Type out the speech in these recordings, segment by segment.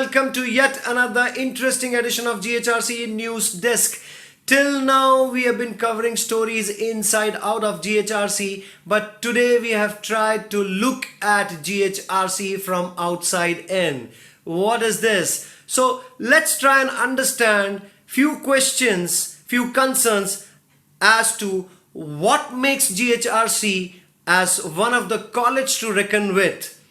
welcome to yet another interesting edition of GHRCE News Desk. Till now, we have been covering stories inside out of GHRC, but today we have tried to look at GHRC from outside in. What is this? So let's try and understand few questions, few concerns as to what makes GHRC as one of the college to reckon with.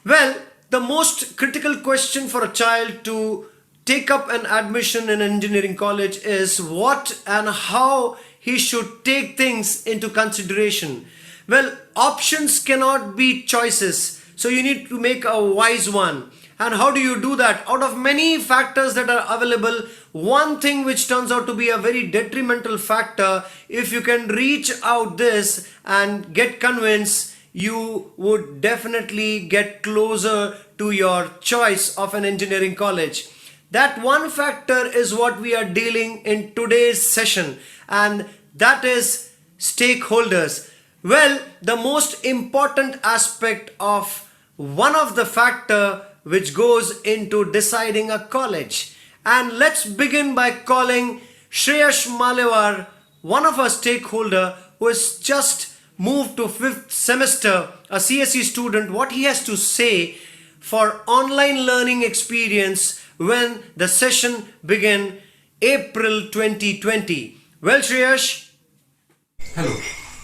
Well, the most critical question for a child to take up an admission in engineering college is what and how he should take things into consideration. Well, options cannot be choices, so you need to make a wise one. And how do you do that? Out of many factors that are available, one thing which turns out to be a very detrimental factor, if you can reach out this and get convinced, you would definitely get closer to your choice of an engineering college. That one factor is what we are dealing in today's session, and that is stakeholders. Well, the most important aspect of one of the factor which goes into deciding a college. And let's begin by calling Shreyash Malewar, one of our stakeholder who has just moved to 5th semester, a CSE student, what he has to say for online learning experience when the session began April 2020. Well, Shreyash. Hello,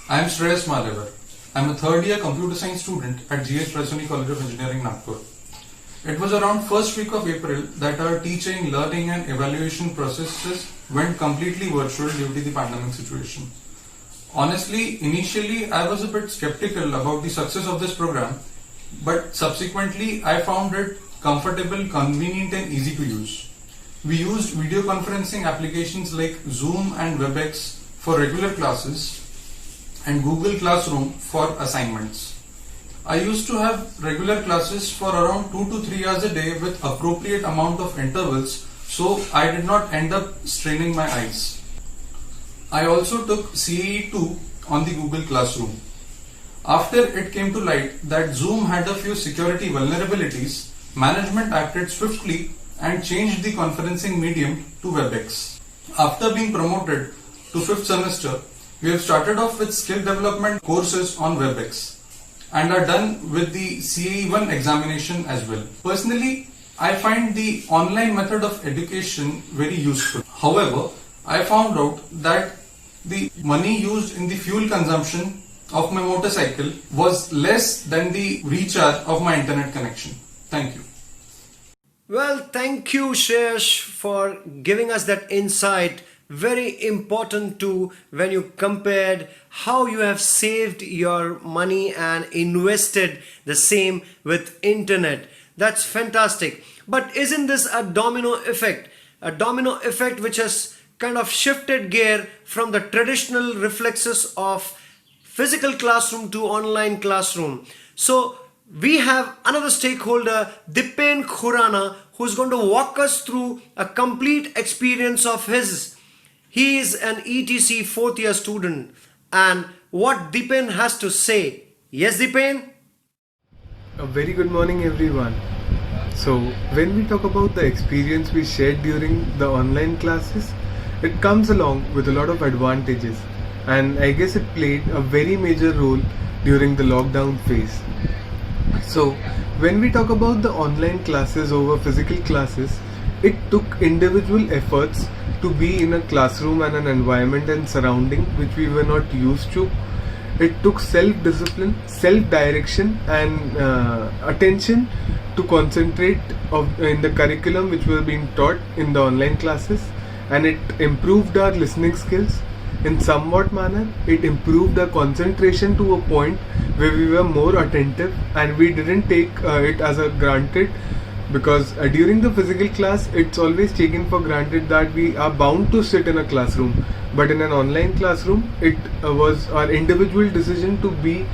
I am Shreyash Malewar. I am a third year computer science student at GHRCE College of Engineering, Nagpur. It was around first week of April that our teaching, learning and evaluation processes went completely virtual due to the pandemic situation. Honestly, initially I was a bit skeptical about the success of this program, but subsequently I found it comfortable, convenient and easy to use. We used video conferencing applications like Zoom and WebEx for regular classes and Google Classroom for assignments. I used to have regular classes for around 2 to 3 hours a day with appropriate amount of intervals, so I did not end up straining my eyes. I also took CAE2 on the Google Classroom. After it came to light that Zoom had a few security vulnerabilities, management acted swiftly and changed the conferencing medium to WebEx. After being promoted to 5th semester, we have started off with skill development courses on WebEx and are done with the CAE1 examination as well. Personally, I find the online method of education very useful. However, I found out that the money used in the fuel consumption of my motorcycle was less than the recharge of my internet connection. Thank you. Well, thank you, Shreyash, for giving us that insight. Very important too when you compared how you have saved your money and invested the same with internet. That's fantastic. But isn't this a domino effect? A domino effect which has kind of shifted gear from the traditional reflexes of physical classroom to online classroom. So we have another stakeholder, Dipen Khurana, who's going to walk us through a complete experience of his. He is an ETC 4th year student, and what Dipen has to say. Yes, Dipen? A very good morning, everyone. So when we talk about the experience we shared during the online classes, it comes along with a lot of advantages, and I guess it played a very major role during the lockdown phase. So when we talk about the online classes over physical classes, it took individual efforts to be in a classroom and an environment and surrounding which we were not used to. It took self-discipline, self-direction and attention to concentrate in the curriculum which were being taught in the online classes, and it improved our listening skills. In somewhat manner, it improved our concentration to a point where we were more attentive and we didn't take it as a granted, because during the physical class it's always taken for granted that we are bound to sit in a classroom, but in an online classroom it was our individual decision to be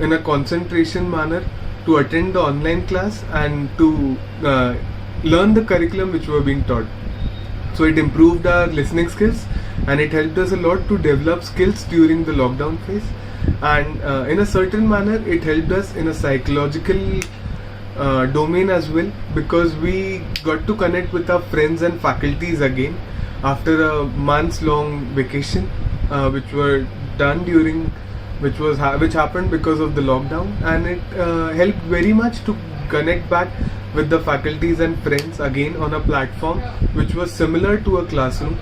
in a concentration manner to attend the online class and to learn the curriculum which were being taught. So it improved our listening skills and it helped us a lot to develop skills during the lockdown phase, and in a certain manner it helped us in a psychological domain as well, because we got to connect with our friends and faculties again after a months long vacation, which were done during which happened because of the lockdown, and it helped very much to connect back with the faculties and friends again on a platform which was similar to a classroom,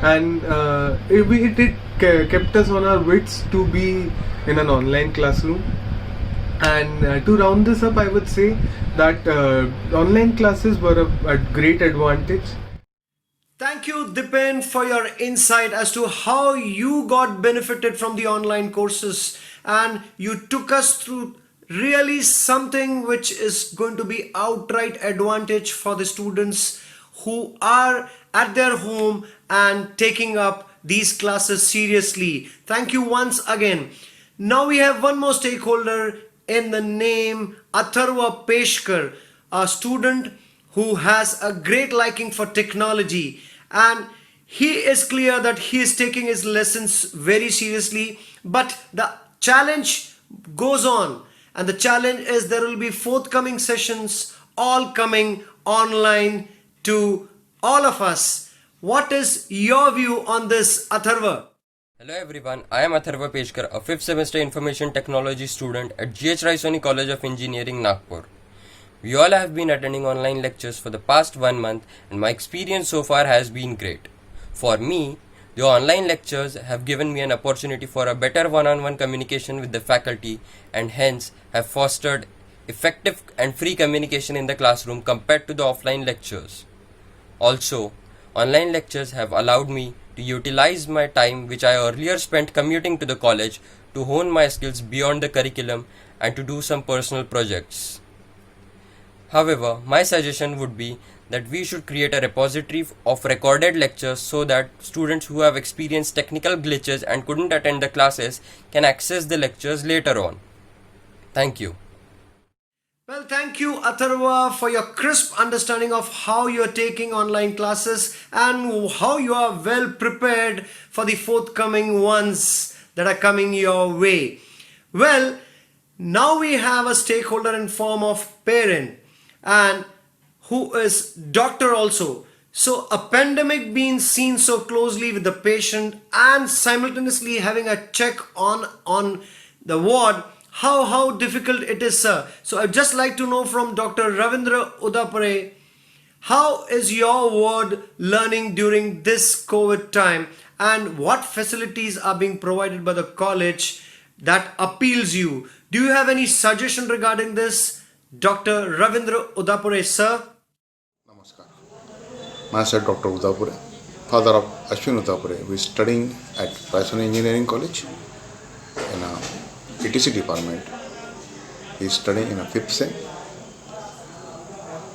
and it kept us on our wits to be in an online classroom. And to round this up, I would say that online classes were a great advantage. Thank you, Dipen, for your insight as to how you got benefited from the online courses, and you took us through really something which is going to be outright advantage for the students who are at their home and taking up these classes seriously. Thank you once again. Now we have one more stakeholder in the name Atharva Peshkar, a student who has a great liking for technology, and he is clear that he is taking his lessons very seriously, but the challenge goes on, and the challenge is there will be forthcoming sessions all coming online to all of us. What is your view on this, Atharva? Hello everyone, I am Atharva Peshkar, a 5th semester information technology student at GHRCE College of Engineering, Nagpur. We all have been attending online lectures for the past 1 month, and my experience so far has been great. For me, the online lectures have given me an opportunity for a better one-on-one communication with the faculty, and hence have fostered effective and free communication in the classroom compared to the offline lectures. Also, online lectures have allowed me to utilize my time which I earlier spent commuting to the college to hone my skills beyond the curriculum and to do some personal projects. However, my suggestion would be that we should create a repository of recorded lectures so that students who have experienced technical glitches and couldn't attend the classes can access the lectures later on. Thank you. Well, thank you, Atharva, for your crisp understanding of how you're taking online classes and how you are well prepared for the forthcoming ones that are coming your way. Well, now we have a stakeholder in form of parent, and who is doctor also. So a pandemic being seen so closely with the patient and simultaneously having a check on the ward, how difficult it is, sir. So I'd just like to know from Dr. Ravindra Udapare, how is your ward learning during this COVID time, and what facilities are being provided by the college that appeals you? Do you have any suggestion regarding this, Dr. Ravindra Udapare, sir? Namaskar. Myself Dr. Udapure, father of Ashwin Udapure, who is studying at Raisoni Engineering College in a ETC department. He is studying in a 5th sem.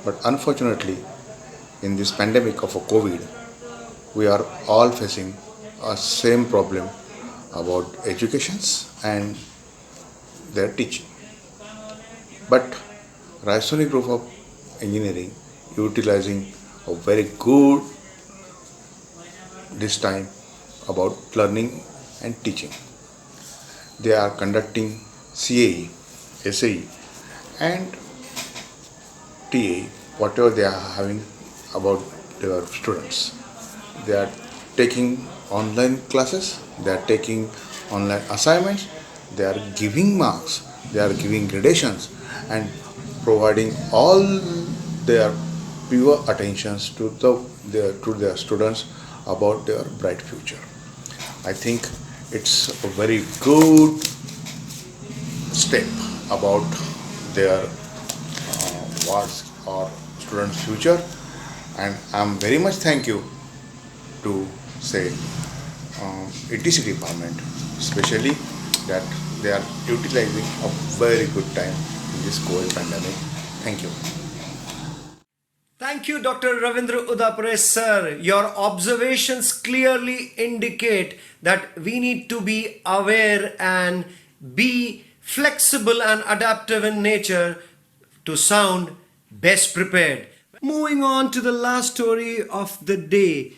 But unfortunately, in this pandemic of a COVID, we are all facing a same problem about educations and their teaching. But Raisoni Group of Engineering utilizing a very good this time about learning and teaching. They are conducting CAE, SAE and TA, whatever they are having about their students. They are taking online classes, they are taking online assignments, they are giving marks, they are giving gradations and providing all their pure attentions to their students about their bright future. I think it's a very good step about their wards or students' future, and I'm very much thank you to say ETC department, especially that they are utilizing a very good time in this COVID pandemic. Thank you. Thank you, Dr. Ravindra Udapare, sir. Your observations clearly indicate that we need to be aware and be flexible and adaptive in nature to sound best prepared. Moving on to the last story of the day.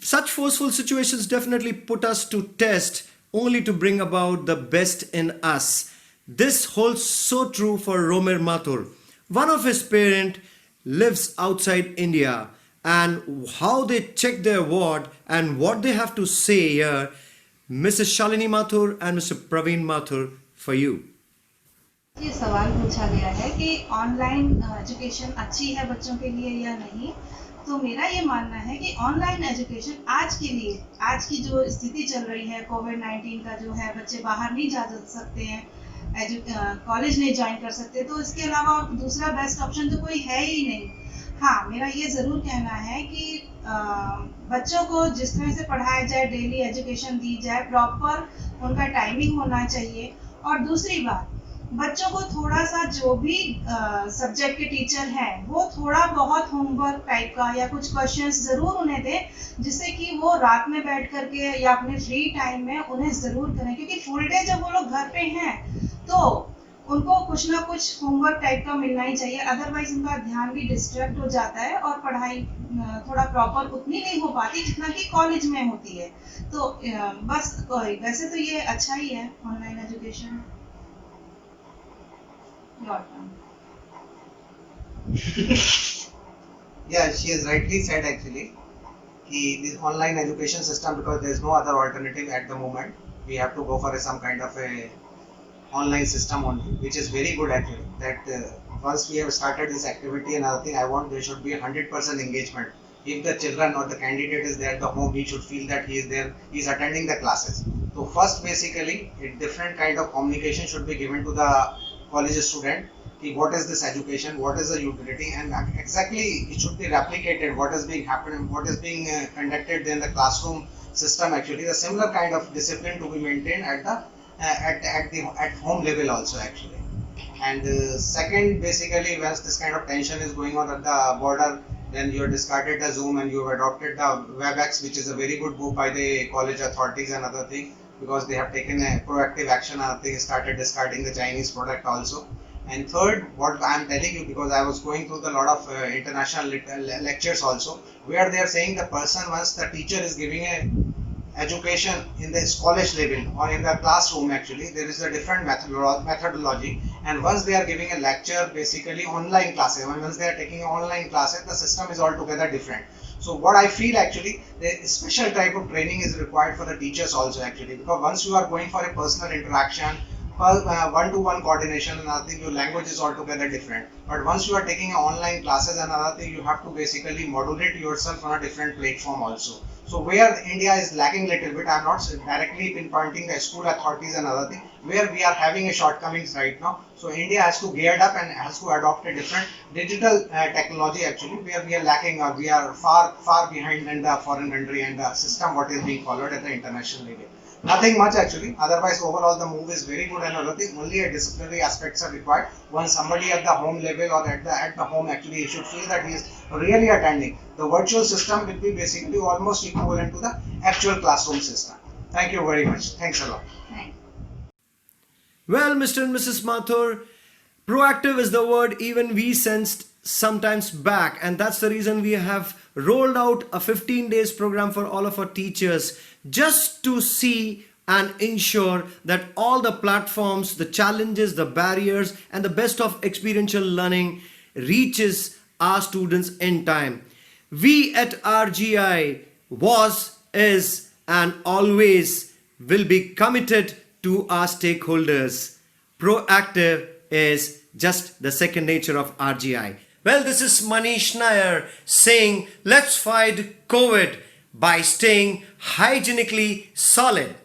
Such forceful situations definitely put us to test only to bring about the best in us. This holds so true for Romer Mathur. One of his parent lives outside India, and how they check their ward and what they have to say here, Mrs. Shalini Mathur and Mr. Praveen Mathur, for you. ये सवाल पूछा गया है कि online education अच्छी है बच्चों के लिए या नहीं। तो मेरा ये मानना है कि ऑनलाइन एजुकेशन आज के लिए, आज की जो स्थिति चल रही है कोविड-19 का जो है, बच्चे बाहर नहीं जा सकते हैं, कॉलेज नहीं ज्वाइन कर सकते, तो इसके अलावा दूसरा बेस्ट ऑप्शन तो कोई है ही नहीं। हाँ, मेरा ये ज़रूर कहना है कि बच्चों को जिस तरह से पढ़ाया जाए, डेली एजुकेशन दी जाए, प्रॉपर उनका टाइमिंग होना चाहिए। और दूसरी बात, बच्चों को थोड़ा सा जो भी सब्जेक्ट के टीचर हैं वो थोड़ा बहुत होमवर्क टाइप का या कुछ क्वेश्चंस ज़रूर उन्हें दें, जिससे कि वो रात में बैठ करके या अपने फ्री टाइम में उन्हें ज़रूर करें, क्योंकि फुल डे जब वो लोग घर पे हैं तो उनको कुछ ना कुछ होमवर्क टाइप का मिलना ही चाहिए, अदरवाइज उनका ध्यान भी डिस्ट्रैक्ट हो जाता है और पढ़ाई थोड़ा प्रॉपर उतनी नहीं हो पाती जितना कि कॉलेज में होती है। तो बस वैसे तो ये अच्छा ही है online education. Yeah, she has rightly said actually. This online education system, because there is no other alternative at the moment, we have to go for some kind of a online system only, which is very good actually. That once we have started this activity and other thing, I want there should be 100% engagement. If the children or the candidate is there at the home, he should feel that he is there, he is attending the classes. So first, basically, a different kind of communication should be given to the college student. What is this education, what is the utility, and exactly it should be replicated what is being happening, what is being conducted in the classroom system. Actually, the similar kind of discipline to be maintained at the at home level also actually. And second, basically, once this kind of tension is going on at the border, then you have discarded the Zoom and you have adopted the WebEx, which is a very good move by the college authorities and other thing, because they have taken a proactive action and they started discarding the Chinese product also. And third, what I am telling you, because I was going through a lot of international lectures also, where they are saying the person, once the teacher is giving a education in the college level or in the classroom, actually there is a different methodology, and once they are giving a lecture, basically online classes, once they are taking online classes, the system is altogether different. So what I feel actually, the special type of training is required for the teachers also actually, because once you are going for a personal interaction, one-to-one coordination and other thing, your language is altogether different. But once you are taking online classes and other thing, you have to basically modulate yourself on a different platform also. So where India is lacking little bit, I am not directly pinpointing the school authorities and other thing, where we are having a shortcomings right now. So India has to gear up and has to adopt a different digital technology actually, where we are lacking or we are far behind in the foreign country and the system what is being followed at the international level. Nothing much actually, otherwise overall the move is very good, and another thing, only a disciplinary aspects are required. Once somebody at the home level or at the home actually, he should feel that he is really attending. The virtual system will be basically almost equivalent to the actual classroom system. Thank you very much. Thanks a lot. Thanks. Well, Mr. and Mrs. Mathur, proactive is the word even we sensed sometimes back, and that's the reason we have rolled out a 15 days program for all of our teachers, just to see and ensure that all the platforms, the challenges, the barriers, and the best of experiential learning reaches our students in time. We at RGI was, is, and always will be committed to our stakeholders. Proactive is just the second nature of RGI. Well, this is Manish Nair saying, let's fight COVID by staying hygienically solid.